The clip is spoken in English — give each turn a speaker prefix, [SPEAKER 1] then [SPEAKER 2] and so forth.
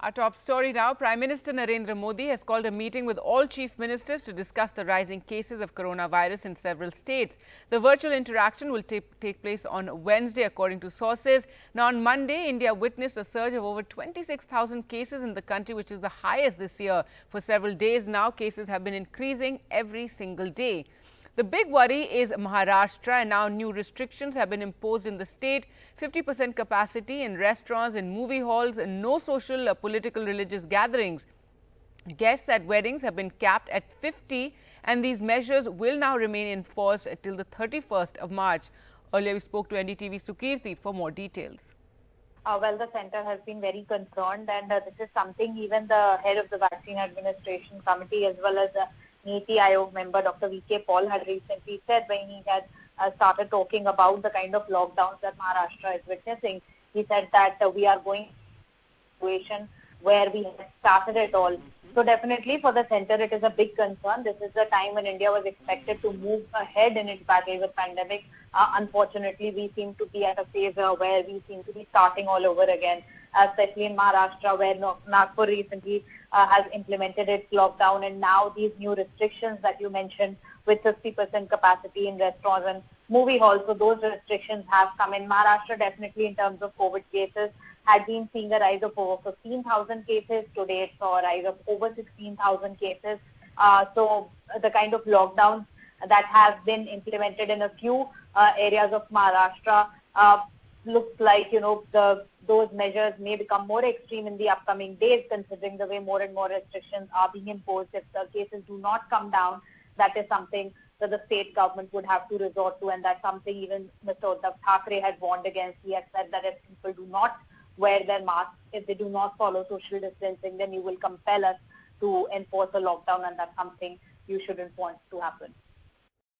[SPEAKER 1] Our top story now, Prime Minister Narendra Modi has called a meeting with all chief ministers to discuss the rising cases of coronavirus in several states. The virtual interaction will take place on Wednesday, according to sources. Now, on Monday, India witnessed a surge of over 26,000 cases in the country, which is the highest this year. For several days now, cases have been increasing every single day. The big worry is Maharashtra, and now new restrictions have been imposed in the state. 50% capacity in restaurants and movie halls, and no social, political, religious gatherings. Guests at weddings have been capped at 50, and these measures will now remain in force till the 31st of March. Earlier, we spoke to NDTV Sukirti for more details.
[SPEAKER 2] Well, the centre has been very concerned, and this is something even the head of the Vaccine Administration Committee as well as the NDTV Aayog member Dr. V.K. Paul had recently said when he had started talking about the kind of lockdowns that Maharashtra is witnessing. He said that we are going to a situation where we have started it all. So definitely for the centre it is a big concern. This is the time when India was expected to move ahead in its battle with pandemic. Unfortunately, we seem to be at a phase where we seem to be starting all over again, especially in Maharashtra, where Nagpur recently has implemented its lockdown, and now these new restrictions that you mentioned with 50% capacity in restaurants and movie halls. So those restrictions have come in. Maharashtra definitely in terms of COVID cases had been seeing a rise of over 15,000 cases. Today it saw a rise of over 16,000 cases. So the kind of lockdowns that have been implemented in a few areas of Maharashtra looks like, those measures may become more extreme in the upcoming days, considering the way more and more restrictions are being imposed. If the cases do not come down, that is something that the state government would have to resort to, and that's something even Mr. Uddhav Thackeray had warned against. He had said that if people do not wear their masks, if they do not follow social distancing, then you will compel us to enforce a lockdown, and that's something you shouldn't want to happen.